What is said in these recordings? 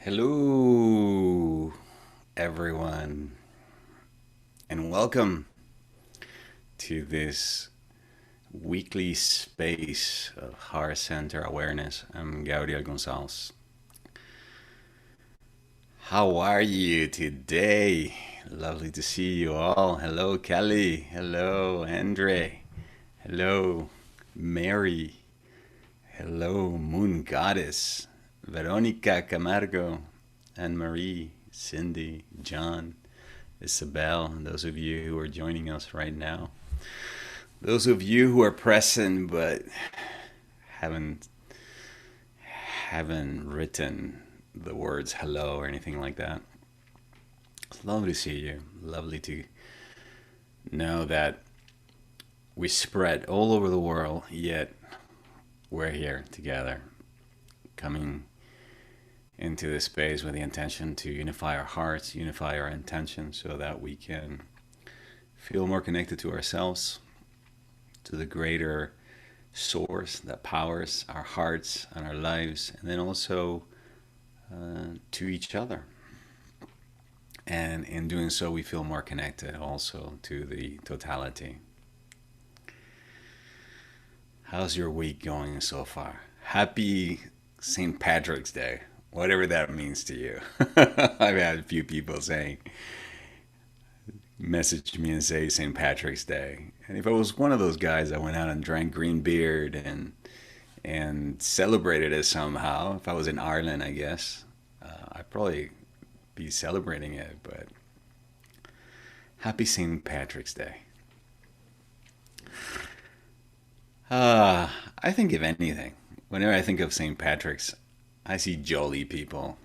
Hello, everyone, and welcome to this weekly space of heart center awareness. I'm Gabriel Gonsalves. How are you today? Lovely to see you all. Hello, Kelly. Hello, Andre. Hello, Mary. Hello, Moon Goddess. Veronica Camargo. Anne Marie. Cindy. John. Isabel, and those of you who are joining us right now. Those of you who are present but haven't haven't written the words hello or anything like that. It's lovely to see you. Lovely to know that we spread all over the world, yet we're here together, coming into this space with the intention to unify our hearts, unify our intentions so that we can feel more connected to ourselves, to the greater source that powers our hearts and our lives, and then also to each other. And in doing so, we feel more connected also to the totality. How's your week going so far? Happy St. Patrick's Day, whatever that means to you. I've had a few people message me and say St. Patrick's Day. And if I was one of those guys that went out and drank green beer and celebrated it somehow, if I was in Ireland, I guess, I'd probably be celebrating it. But happy St. Patrick's Day. I think if anything, whenever I think of St. Patrick's, I see jolly people,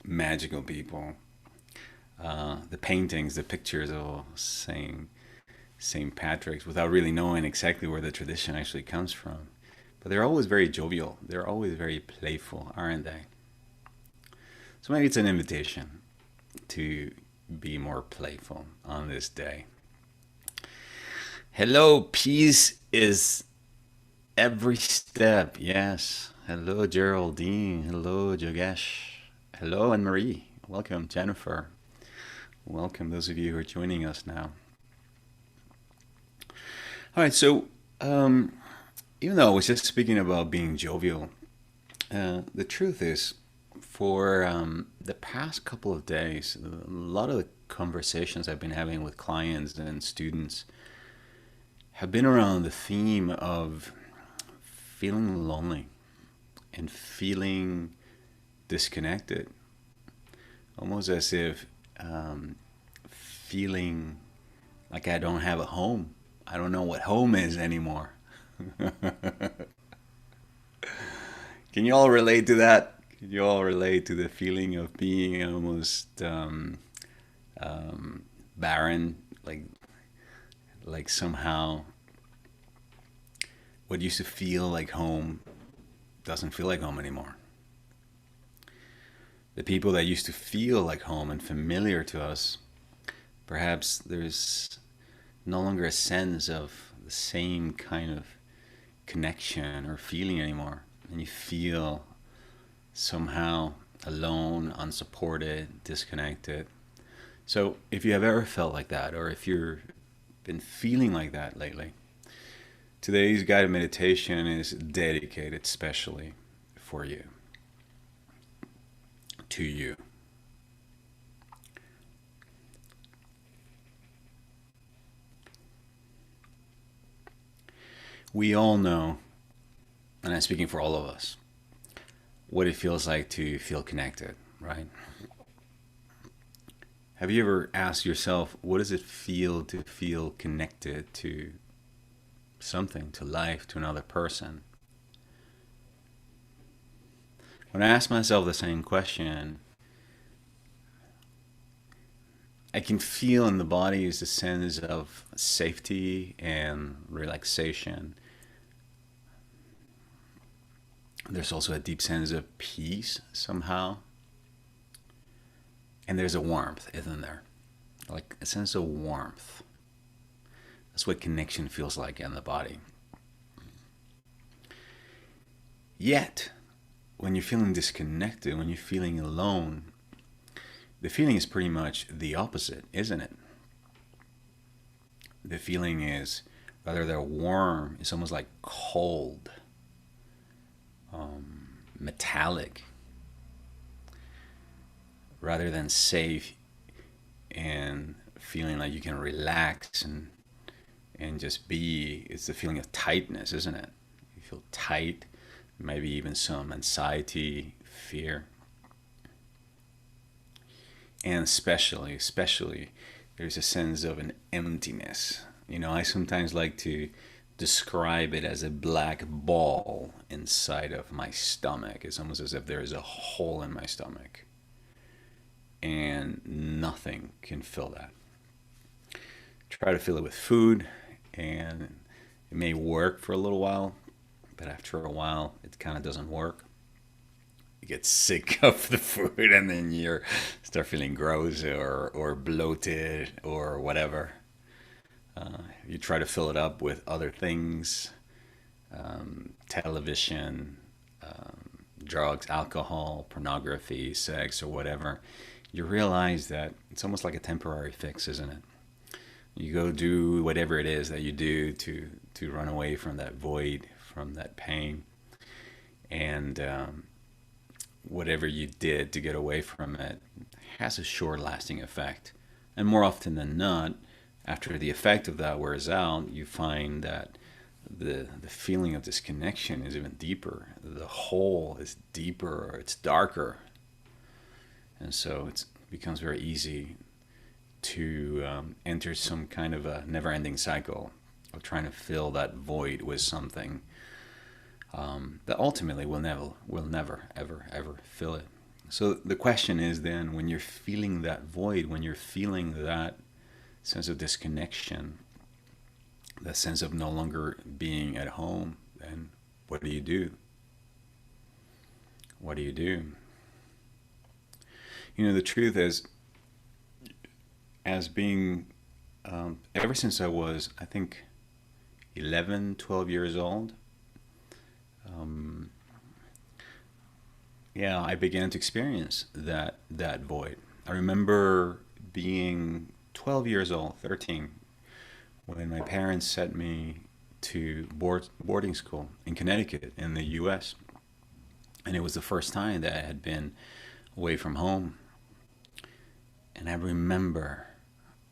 magical people. The paintings, the pictures of St. Patrick's, without really knowing exactly where the tradition actually comes from. But they're always very jovial. They're always very playful, aren't they? So maybe it's an invitation to be more playful on this day. Hello, peace is every step. Yes. Hello, Geraldine. Hello, Jogesh. Hello, Anne Marie. Welcome, Jennifer. Welcome, those of you who are joining us now. All right, so even though I was just speaking about being jovial, the truth is, for the past couple of days, a lot of the conversations I've been having with clients and students have been around the theme of feeling lonely and feeling disconnected, almost as if feeling like I don't have a home. I don't know what home is anymore. Can you all relate to that? Can you all relate to the feeling of being almost barren, like somehow what used to feel like home doesn't feel like home anymore? The people that used to feel like home and familiar to us, perhaps there's no longer a sense of the same kind of connection or feeling anymore. And you feel somehow alone, unsupported, disconnected. So if you have ever felt like that, or if you've been feeling like that lately, today's guided meditation is dedicated specially for you, to you. We all know, and I'm speaking for all of us, what it feels like to feel connected, right? Have you ever asked yourself, what does it feel to feel connected to something, to life, to another person? When I ask myself the same question, I can feel in the body is a sense of safety and relaxation. There's also a deep sense of peace somehow. And there's a warmth, isn't there? Like a sense of warmth. That's what connection feels like in the body. Yet, when you're feeling disconnected, when you're feeling alone, the feeling is pretty much the opposite, isn't it? The feeling is rather than warm, it's almost like cold, metallic, rather than safe and feeling like you can relax and just be. It's the feeling of tightness, isn't it? You feel tight, maybe even some anxiety, fear. And especially, there's a sense of an emptiness. I sometimes like to describe it as a black ball inside of my stomach. It's almost as if there is a hole in my stomach and nothing can fill that. Try to fill it with food, and it may work for a little while, but after a while, it kind of doesn't work. You get sick of the food, and then you start feeling gross or bloated or whatever. You try to fill it up with other things, television, drugs, alcohol, pornography, sex, or whatever. You realize that it's almost like a temporary fix, isn't it? You go do whatever it is that you do to run away from that void, from that pain, and whatever you did to get away from it has a short lasting effect. And more often than not, after the effect of that wears out, you find that the feeling of disconnection is even deeper. The hole is deeper, or it's darker. And so it becomes very easy to enter some kind of a never-ending cycle of trying to fill that void with something that ultimately will never, ever fill it. So the question is then, when you're feeling that void, when you're feeling that sense of disconnection, that sense of no longer being at home, then what do you do? What do you do? The truth is, as being, ever since I was, I think, 11, 12 years old, I began to experience that void. I remember being 12 years old, 13, when my parents sent me to boarding school in Connecticut in the US. And it was the first time that I had been away from home. And I remember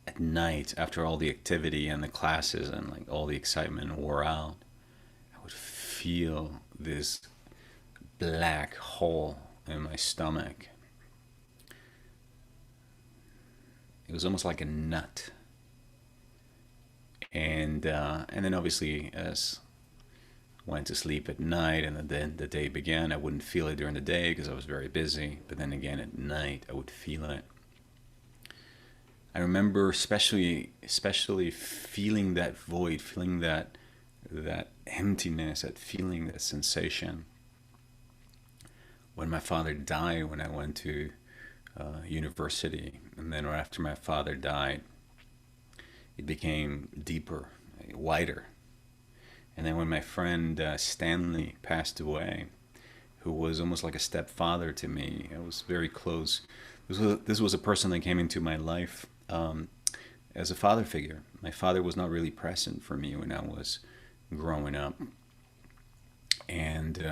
at night, after all the activity and the classes and like all the excitement wore out, I would feel this black hole in my stomach. It was almost like a nut. And then obviously, as I went to sleep at night and then the day began, I wouldn't feel it during the day because I was very busy. But then again at night, I would feel it. I remember especially feeling that void, feeling that emptiness, that feeling, that sensation. When my father died, when I went to university, and then right after my father died, it became deeper, wider. And then when my friend Stanley passed away, who was almost like a stepfather to me, I was very close. This was a person that came into my life as a father figure. My father was not really present for me when I was growing up. And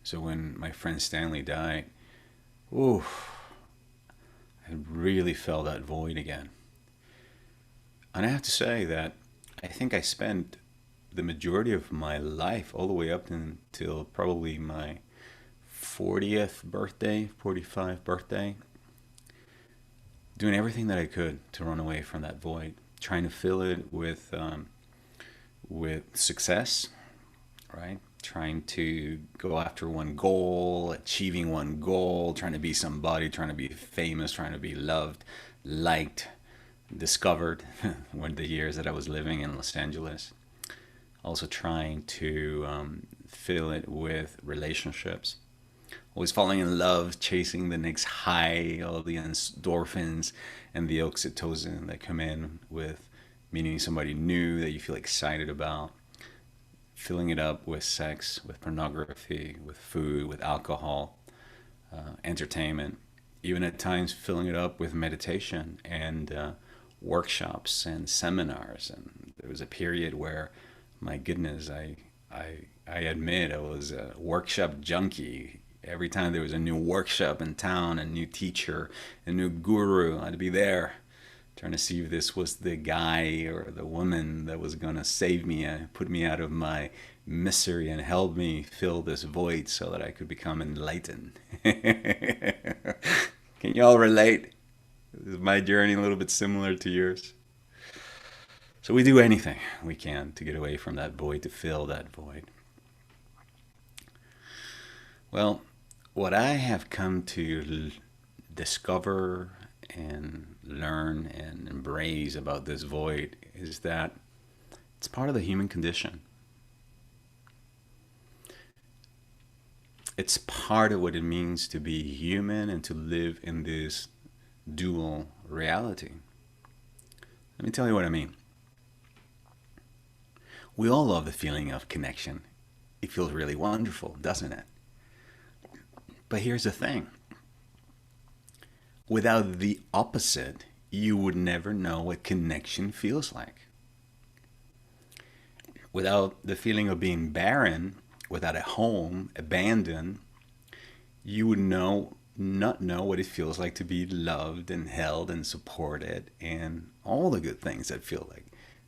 so when my friend Stanley died, I really felt that void again. And I have to say that I think I spent the majority of my life, all the way up until probably my 40th birthday, 45th birthday, doing everything that I could to run away from that void, trying to fill it with success, right? Trying to go after one goal, achieving one goal, trying to be somebody, trying to be famous, trying to be loved, liked, discovered when the years that I was living in Los Angeles. Also trying to fill it with relationships. Always falling in love, chasing the next high, all the endorphins and the oxytocin that come in with meeting somebody new that you feel excited about. filling it up with sex, with pornography, with food, with alcohol, entertainment, even at times filling it up with meditation and workshops and seminars. And there was a period where, my goodness, I admit I was a workshop junkie. Every time there was a new workshop in town, a new teacher, a new guru, I'd be there trying to see if this was the guy or the woman that was going to save me and put me out of my misery and help me fill this void so that I could become enlightened. Can you all relate? Is my journey a little bit similar to yours? So we do anything we can to get away from that void, to fill that void. Well, what I have come to discover and learn and embrace about this void is that it's part of the human condition. It's part of what it means to be human and to live in this dual reality. Let me tell you what I mean. We all love the feeling of connection. It feels really wonderful, doesn't it? But here's the thing. Without the opposite, you would never know what connection feels like. Without the feeling of being barren, without a home, abandoned, you would not know what it feels like to be loved and held and supported and all the good things that feel like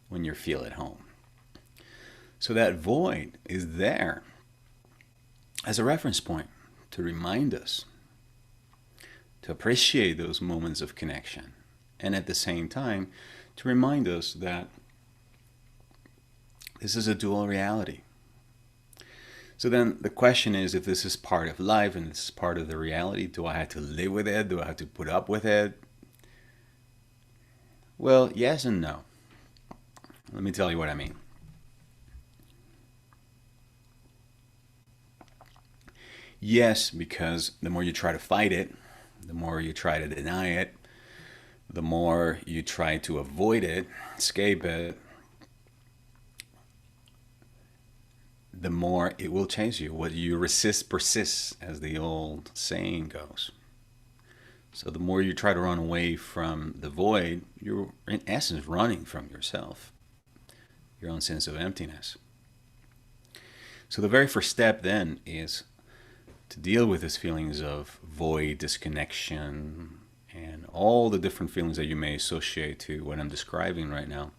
when you feel at home. So that void is there as a reference point to remind us to appreciate those moments of connection, and at the same time to remind us that this is a dual reality. So then the question is, if this is part of life and this is part of the reality, do I have to live with it? Do I have to put up with it? Well, yes and no. Let me tell you what I mean. Yes, because the more you try to fight it, the more you try to deny it, the more you try to avoid it, escape it, the more it will chase you. What you resist persists, as the old saying goes. So the more you try to run away from the void, you're in essence running from yourself, your own sense of emptiness. So the very first step then is to deal with these feelings of void, disconnection, and all the different feelings that you may associate to what I'm describing right now.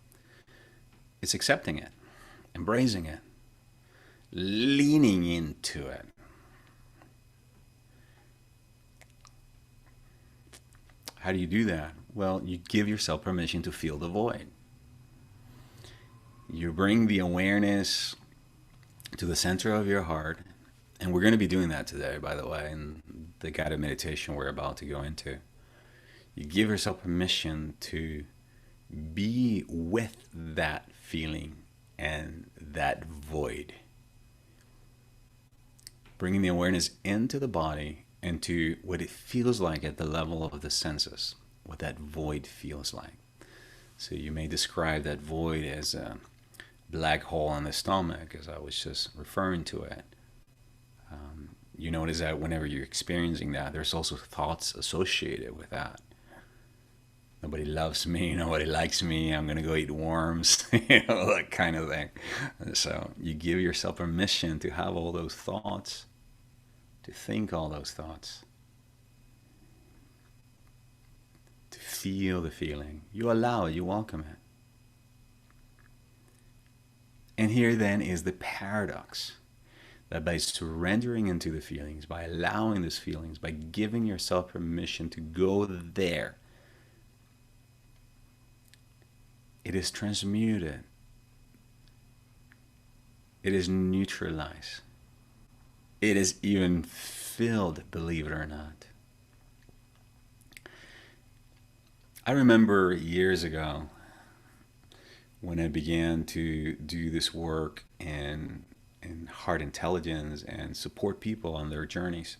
It's accepting it, embracing it, leaning into it. How do you do that? Well, you give yourself permission to feel the void. You bring the awareness to the center of your heart. And we're going to be doing that today, by the way, in the guided meditation we're about to go into. You give yourself permission to be with that feeling and that void. Bringing the awareness into the body and to what it feels like at the level of the senses, what that void feels like. So you may describe that void as a black hole in the stomach, as I was just referring to it. You notice that whenever you're experiencing that, there's also thoughts associated with that. Nobody loves me, nobody likes me, I'm going to go eat worms, that kind of thing. So you give yourself permission to have all those thoughts, to think all those thoughts, to feel the feeling. You allow it, you welcome it. And here then is the paradox. That by surrendering into the feelings, by allowing these feelings, by giving yourself permission to go there, it is transmuted. It is neutralized. It is even filled, believe it or not. I remember years ago when I began to do this work in heart intelligence and support people on their journeys.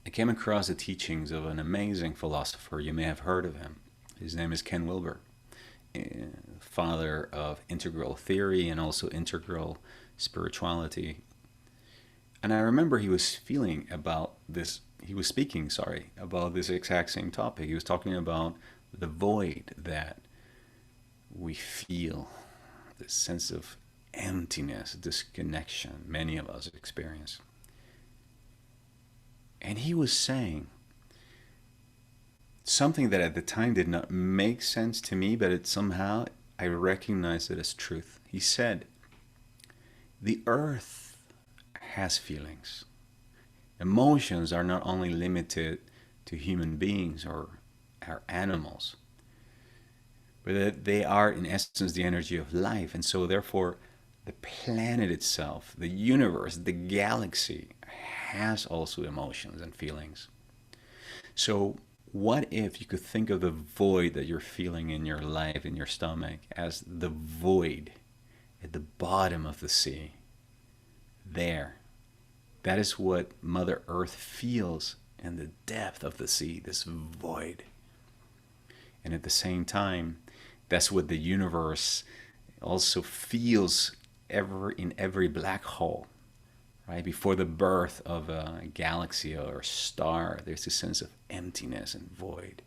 I came across the teachings of an amazing philosopher. You may have heard of him. His name is Ken Wilber. father of integral theory and also integral spirituality. And I remember he was feeling about this, he was speaking, sorry, about this exact same topic. He was talking about the void that we feel, this sense of emptiness, disconnection many of us experience. And he was saying something that at the time did not make sense to me, but it somehow I recognized it as truth. He said, the earth has feelings. Emotions are not only limited to human beings or animals, but that they are in essence the energy of life. And so therefore the planet itself, the universe, the galaxy has also emotions and feelings. So what if you could think of the void that you're feeling in your life, in your stomach, as the void at the bottom of the sea? There. That is what Mother Earth feels in the depth of the sea, this void. And at the same time, that's what the universe also feels in every black hole. Right? Before the birth of a galaxy or a star, there's this sense of emptiness and void.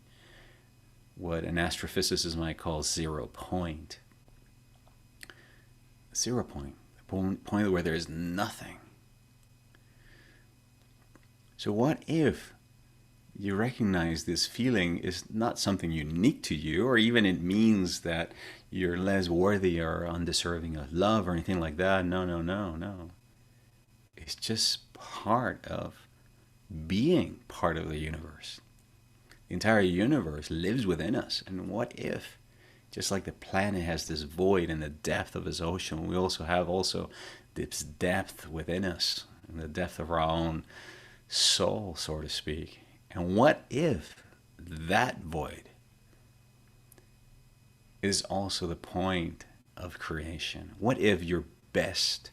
What an astrophysicist might call 0 point. 0 point. The point where there is nothing. So what if you recognize this feeling is not something unique to you, or even it means that you're less worthy or undeserving of love or anything like that? No, no, no, no. It's just part of being part of the universe. The entire universe lives within us. And what if, just like the planet has this void in the depth of its ocean, we also have this depth within us, in the depth of our own soul, so to speak. And what if that void is also the point of creation? What if your best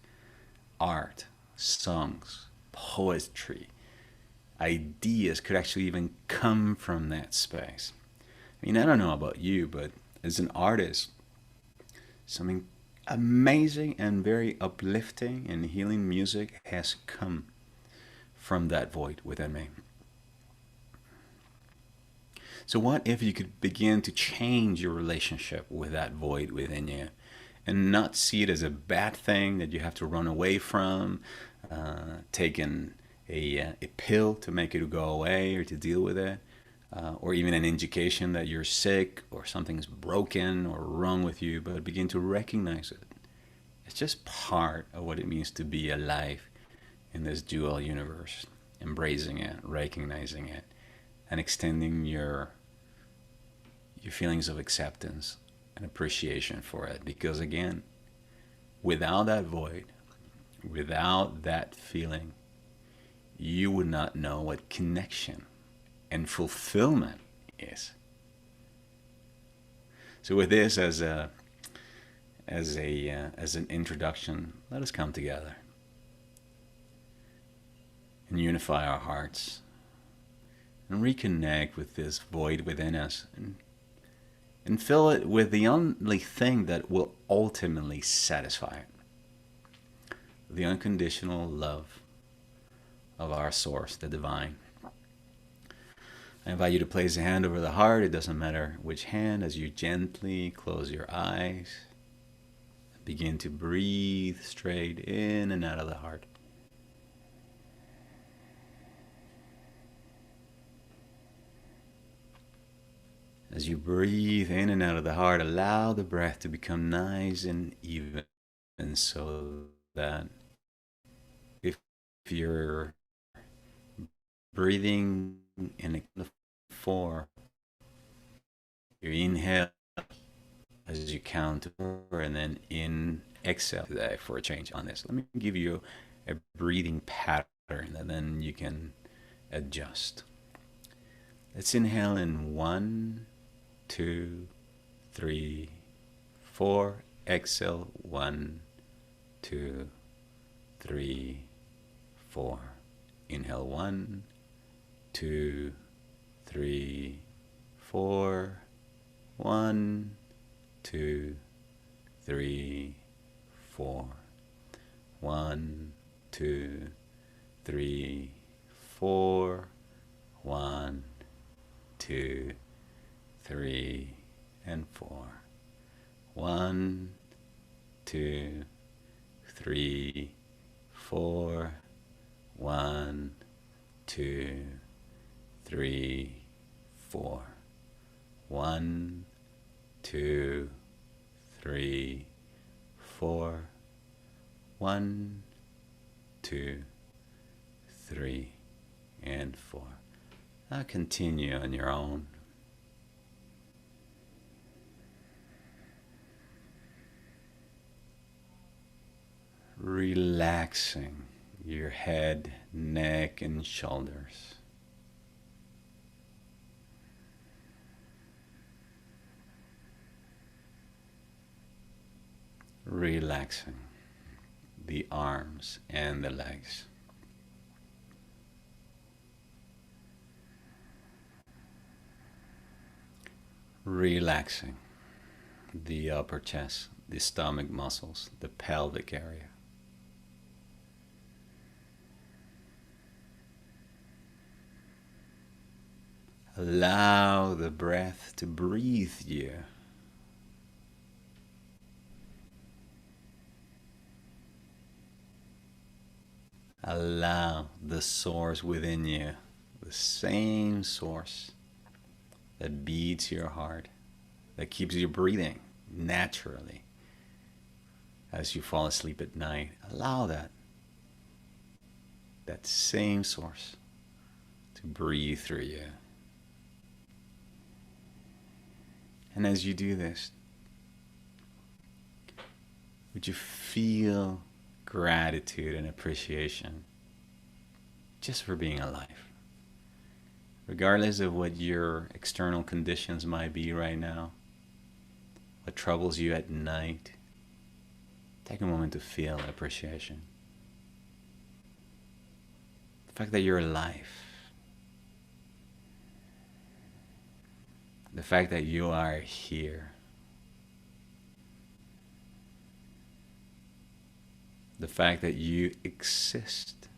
art, songs, poetry, ideas could actually even come from that space? I mean, I don't know about you, but as an artist, something amazing and very uplifting and healing music has come from that void within me. So what if you could begin to change your relationship with that void within you and not see it as a bad thing that you have to run away from, taking a pill to make it go away or to deal with it, or even an indication that you're sick or something's broken or wrong with you, but begin to recognize it. It's just part of what it means to be alive in this dual universe, embracing it, recognizing it, and extending your feelings of acceptance and appreciation for it. Because again, without that void, without that feeling, you would not know what connection and fulfillment is. So with this as an introduction, let us come together and unify our hearts and reconnect with this void within us, and fill it with the only thing that will ultimately satisfy it: the unconditional love of our source, the divine. I invite you to place a hand over the heart. It doesn't matter which hand, as you gently close your eyes. Begin to breathe straight in and out of the heart. As you breathe in and out of the heart, allow the breath to become nice and even, and so that if you're breathing in a count of 4, you inhale as you count to 4, and then exhale today for a change on this. Let me give you a breathing pattern, and then you can adjust. Let's inhale in 1, 2, 3, 4. Exhale 1, 2, 3, 4. Inhale 1, 2, 3, 4. 1, 2, 3, 4. 1, 2, 3, 4. 1, 2, 3, and 4. 1, 2, 3, 4. 1, 2, 3, 4. 1, 2, 3, 4. 1, 2, 3, and 4. Now continue on your own. Relaxing your head, neck, and shoulders. Relaxing the arms and the legs. Relaxing the upper chest, the stomach muscles, the pelvic area. Allow the breath to breathe you. Allow the source within you, the same source that beats your heart, that keeps you breathing naturally as you fall asleep at night. Allow that same source to breathe through you. And as you do this, would you feel gratitude and appreciation just for being alive? Regardless of what your external conditions might be right now, what troubles you at night, take a moment to feel appreciation. The fact that you're alive. The fact that you are here. The fact that you exist.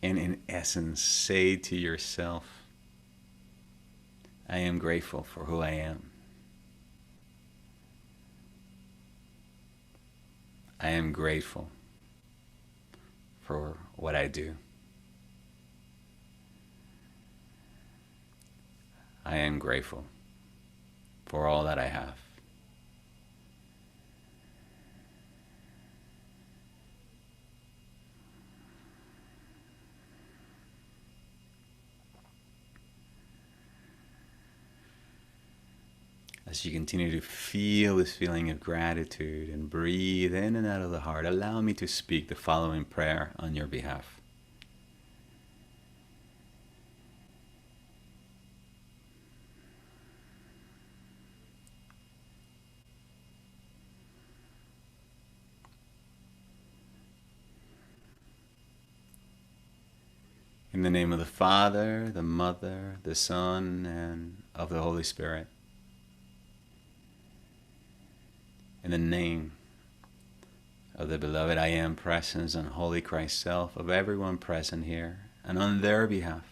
And in essence, say to yourself, I am grateful for who I am. I am grateful for what I do. I am grateful for all that I have. As you continue to feel this feeling of gratitude and breathe in and out of the heart, allow me to speak the following prayer on your behalf. In the name of the Father, the Mother, the Son, and of the Holy Spirit. In the name of the beloved I Am presence and Holy Christ Self of everyone present here, and on their behalf,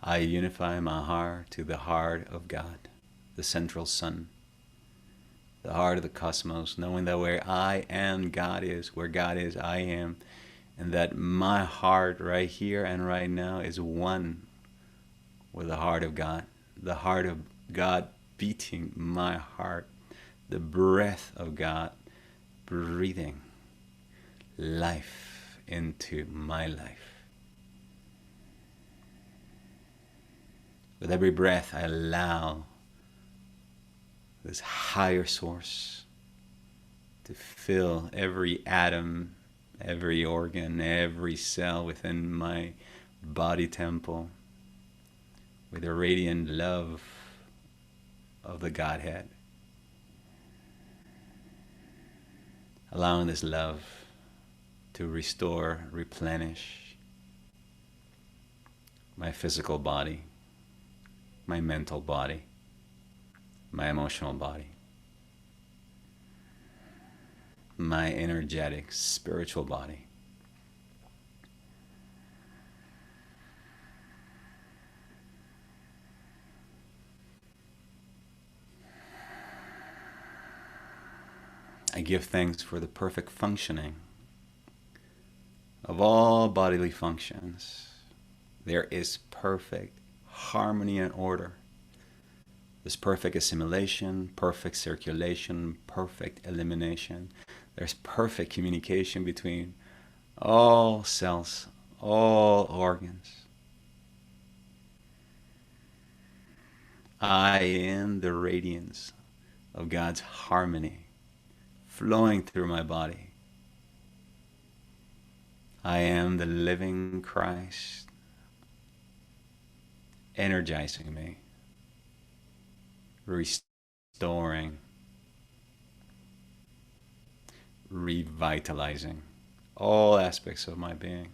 I unify my heart to the heart of God, the central sun, the heart of the cosmos, knowing that where I am, God is, where God is, I am, and that my heart right here and right now is one with the heart of God, the heart of God beating my heart, the breath of God breathing life into my life. With every breath, I allow this higher source to fill every atom, every organ, every cell within my body temple with the radiant love of the Godhead. Allowing this love to restore, replenish, my physical body, my mental body, my emotional body, my energetic, spiritual body. I give thanks for the perfect functioning of all bodily functions. There is perfect harmony and order. There's perfect assimilation, perfect circulation, perfect elimination. There's perfect communication between all cells, all organs. I am the radiance of God's harmony flowing through my body. I am the living Christ energizing me, restoring, revitalizing all aspects of my being.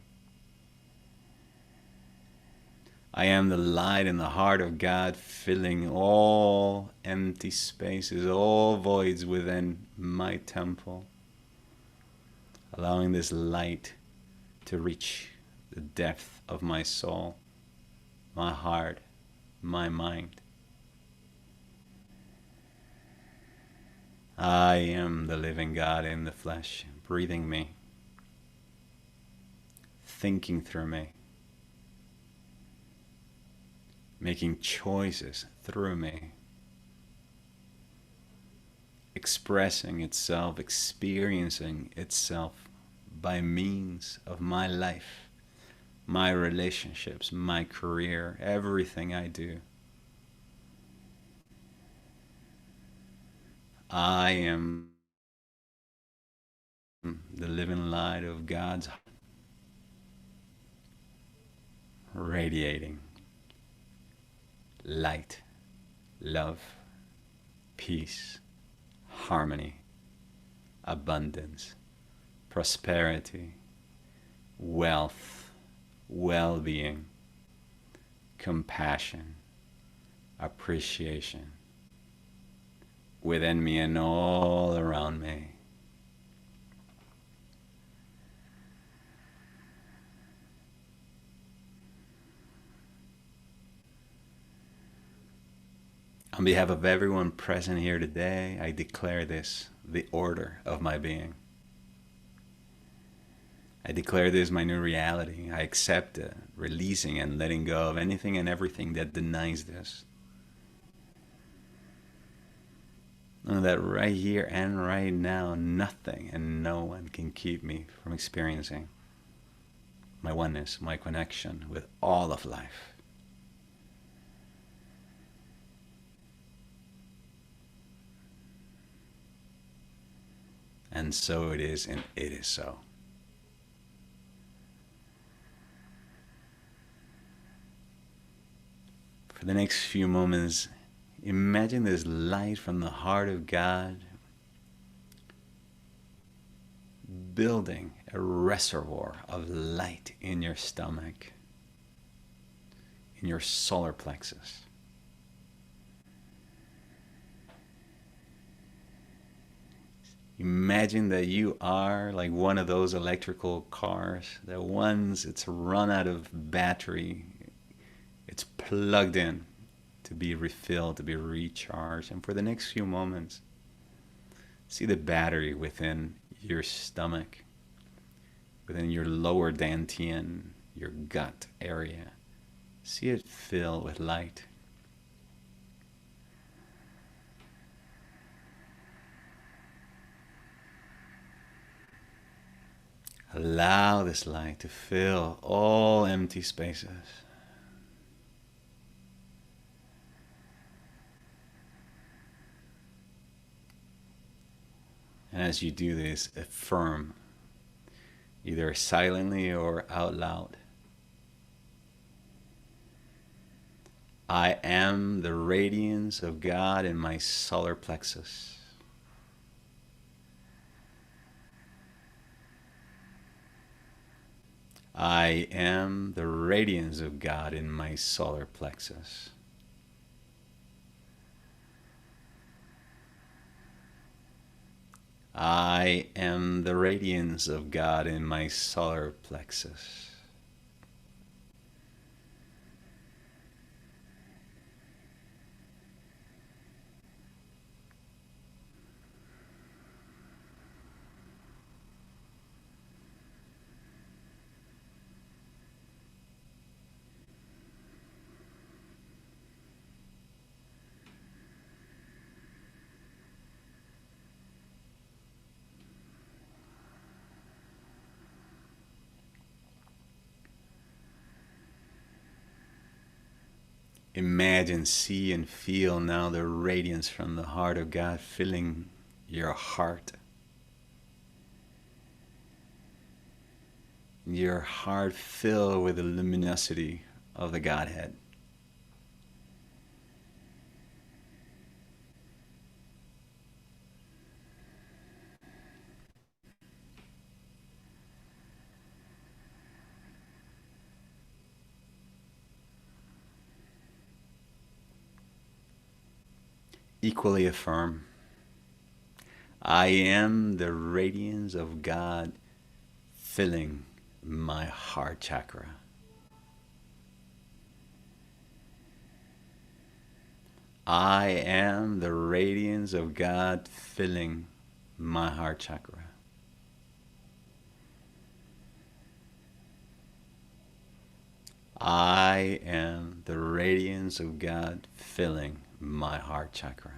I am the light in the heart of God, filling all empty spaces, all voids within my temple, allowing this light to reach the depth of my soul, my heart, my mind. I am the living God in the flesh, breathing me, thinking through me, making choices through me, expressing itself, experiencing itself by means of my life, my relationships, my career, everything I do. I am the living light of God's heart, radiating light, love, peace, harmony, abundance, prosperity, wealth, well-being, compassion, appreciation within me and all around me. On behalf of everyone present here today, I declare this the order of my being. I declare this my new reality. I accept it, releasing and letting go of anything and everything that denies this. Know that right here and right now, nothing and no one can keep me from experiencing my oneness, my connection with all of life. And so it is, and it is so. For the next few moments, imagine this light from the heart of God building a reservoir of light in your stomach, in your solar plexus. Imagine that you are like one of those electrical cars that once it's run out of battery, it's plugged in to be refilled, to be recharged. And for the next few moments, see the battery within your stomach, within your lower dantian, your gut area. See it fill with light. Allow this light to fill all empty spaces. And as you do this, affirm, either silently or out loud, I am the radiance of God in my solar plexus. I am the radiance of God in my solar plexus. I am the radiance of God in my solar plexus. Imagine, see, and feel now the radiance from the heart of God filling your heart. Your heart filled with the luminosity of the Godhead. Equally affirm, I am the radiance of God filling my heart chakra. I am the radiance of God filling my heart chakra. I am the radiance of God filling my heart chakra.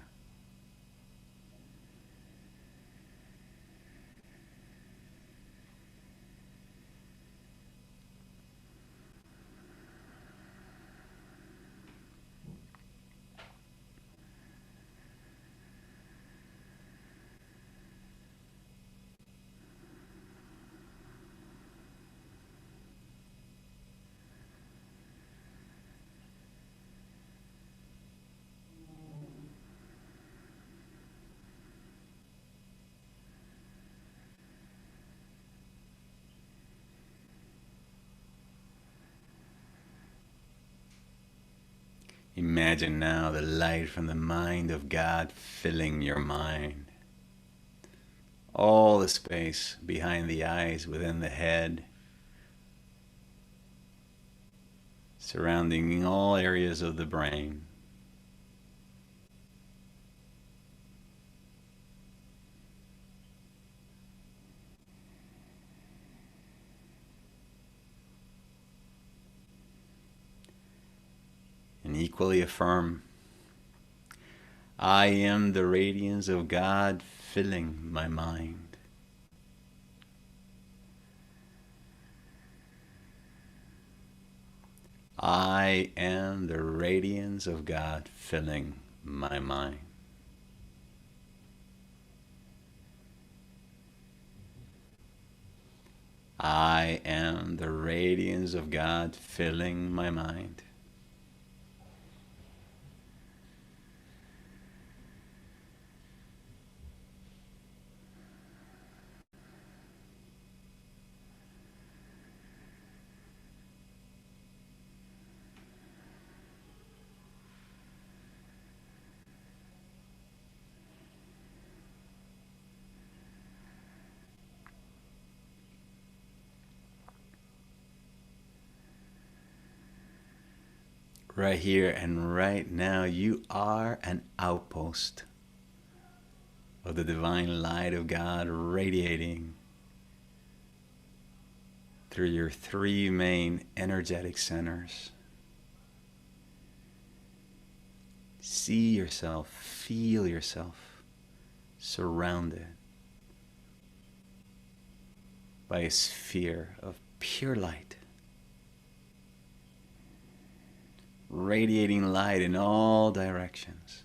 Imagine now the light from the mind of God filling your mind. All the space behind the eyes, within the head, surrounding all areas of the brain. And equally affirm, I am the radiance of God filling my mind. I am the radiance of God filling my mind. I am the radiance of God filling my mind. Right here and right now, you are an outpost of the divine light of God radiating through your three main energetic centers. See yourself, feel yourself surrounded by a sphere of pure light, radiating light in all directions.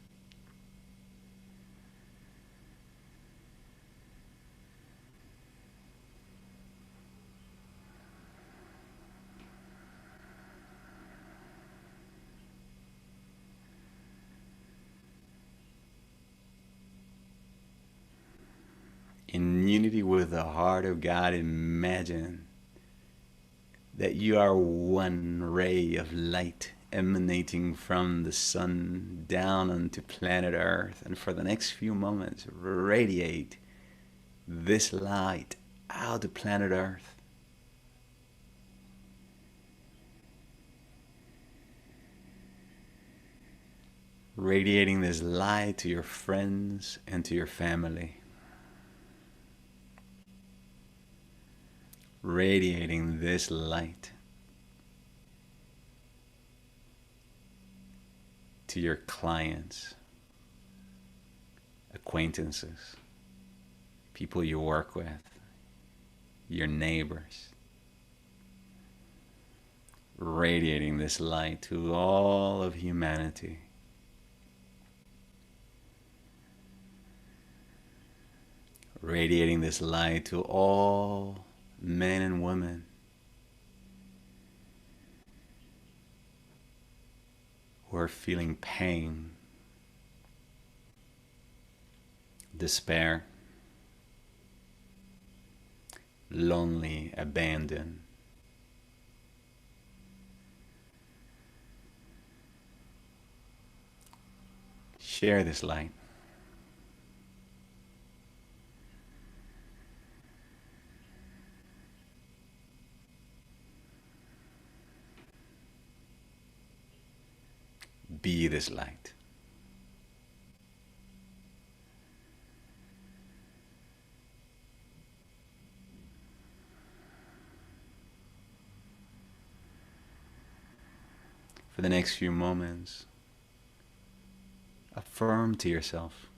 In unity with the heart of God, imagine that you are one ray of light emanating from the sun down onto planet Earth, and for the next few moments radiate this light out to planet Earth. Radiating this light to your friends and to your family. Radiating this light to your clients, acquaintances, people you work with, your neighbors. Radiating this light to all of humanity. Radiating this light to all men and women who are feeling pain, despair, lonely, abandoned. Share this light. Be this light. For the next few moments, affirm to yourself,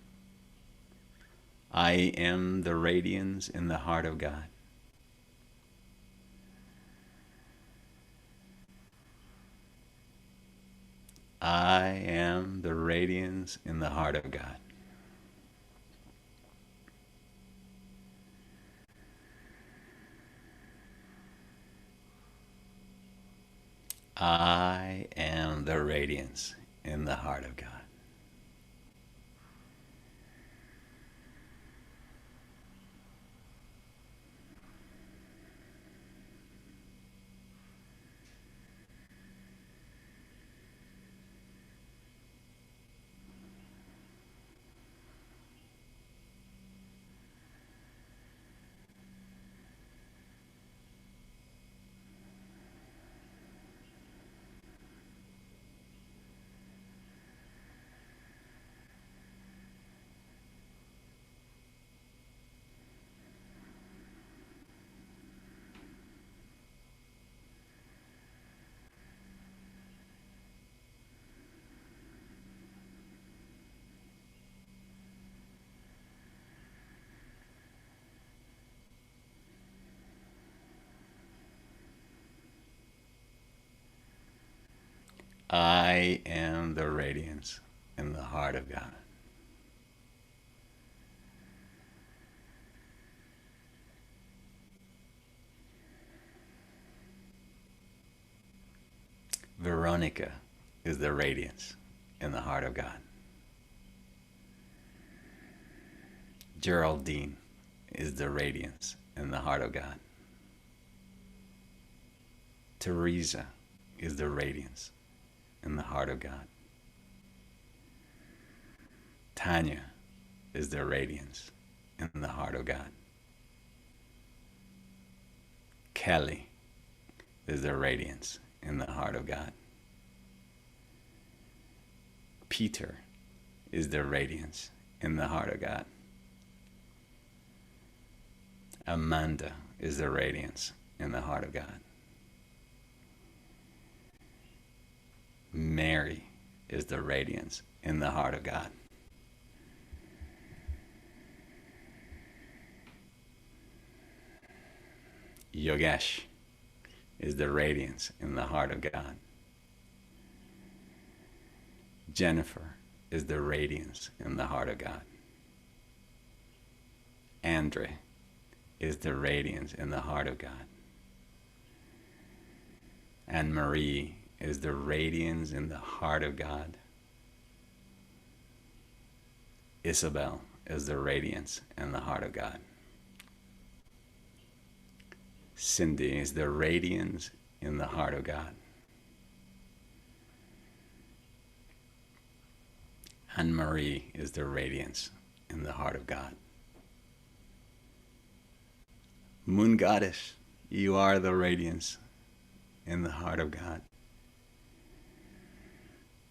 I am the radiance in the heart of God. I am the radiance in the heart of God. I am the radiance in the heart of God. I am the radiance in the heart of God. Veronica is the radiance in the heart of God. Geraldine is the radiance in the heart of God. Teresa is the radiance in the heart of God. Tanya is the radiance in the heart of God. Kelly is the radiance in the heart of God. Peter is the radiance in the heart of God. Amanda is the radiance in the heart of God. Mary is the radiance in the heart of God. Yogesh is the radiance in the heart of God. Jennifer is the radiance in the heart of God. Andre is the radiance in the heart of God. And Marie is the radiance in the heart of God. Isabel is the radiance in the heart of God. Cindy is the radiance in the heart of God. Anne Marie is the radiance in the heart of God. Moon Goddess, you are the radiance in the heart of God.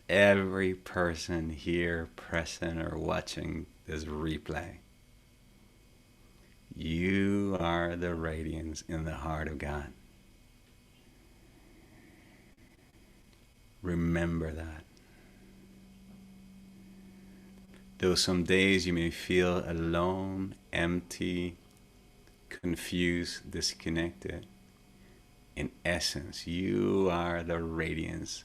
Every person here present or watching this replay, you are the radiance in the heart of God. Remember that. Though some days you may feel alone, empty, confused, disconnected, in essence, you are the radiance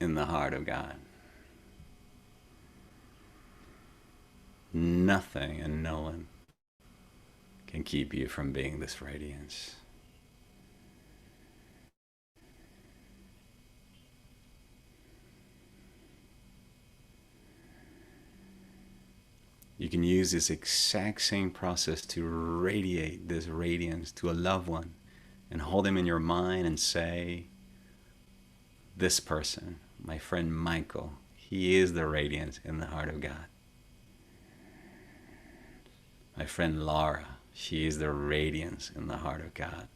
in the heart of God. Nothing and no one can keep you from being this radiance. You can use this exact same process to radiate this radiance to a loved one and hold them in your mind and say, this person, my friend Michael, he is the radiance in the heart of God. My friend Laura, she is the radiance in the heart of God.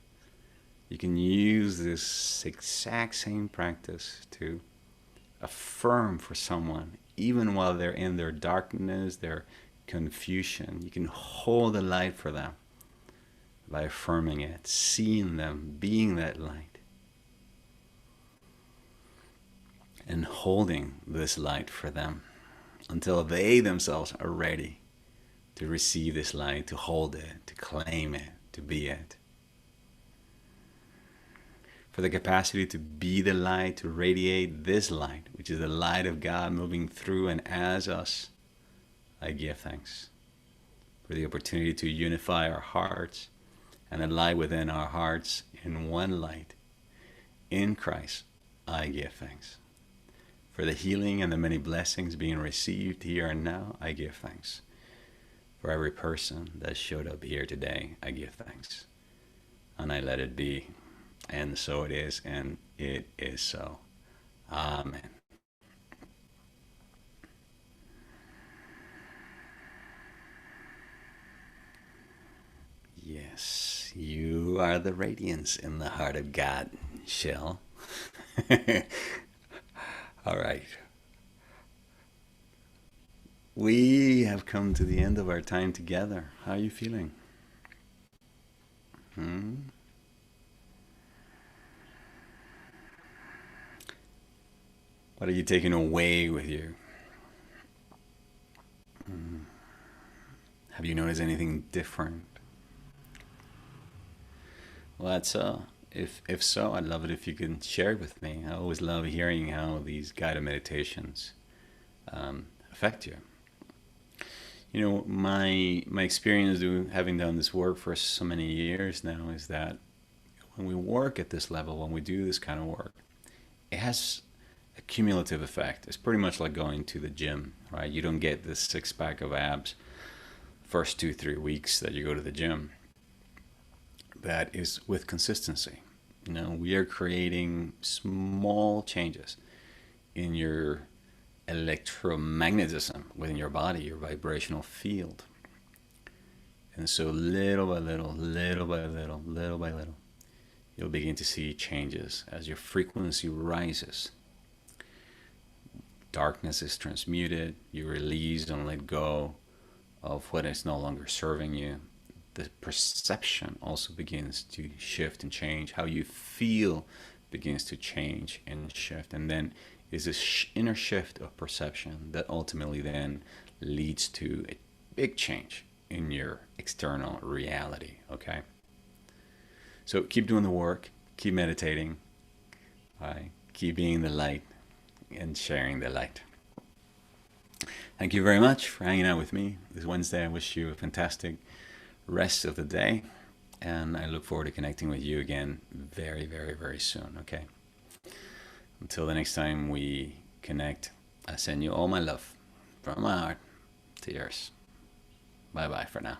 You can use this exact same practice to affirm for someone, even while they're in their darkness, their confusion. You can hold the light for them by affirming it, seeing them, being that light, and holding this light for them until they themselves are ready to receive this light, to hold it, to claim it, to be it. For the capacity to be the light, to radiate this light, which is the light of God moving through and as us, I give thanks. For the opportunity to unify our hearts and the light within our hearts in one light, in Christ, I give thanks. For the healing and the many blessings being received here and now, I give thanks. For every person that showed up here today, I give thanks. And I let it be. And so it is, and it is so. Amen. Yes, you are the radiance in the heart of God, Shell. All right. We have come to the end of our time together. How are you feeling? What are you taking away with you? Have you noticed anything different? Well, that's if so, I'd love it if you can share it with me. I always love hearing how these guided meditations affect you. You know, my experience having done this work for so many years now is that when we work at this level, when we do this kind of work, it has a cumulative effect. It's pretty much like going to the gym, right? You don't get this six-pack of abs first 2-3 weeks that you go to the gym. That is with consistency. You know, we are creating small changes in your electromagnetism within your body, your vibrational field. And so little by little, little by little, little by little, you'll begin to see changes as your frequency rises. Darkness is transmuted, you release and let go of what is no longer serving you. The perception also begins to shift and change. How you feel begins to change and shift. And then is this inner shift of perception that ultimately then leads to a big change in your external reality, okay? So keep doing the work, keep meditating, right? Keep being the light and sharing the light. Thank you very much for hanging out with me this Wednesday. I wish you a fantastic rest of the day, and I look forward to connecting with you again very, very, very soon, okay? Until the next time we connect, I send you all my love from my heart to yours. Bye-bye for now.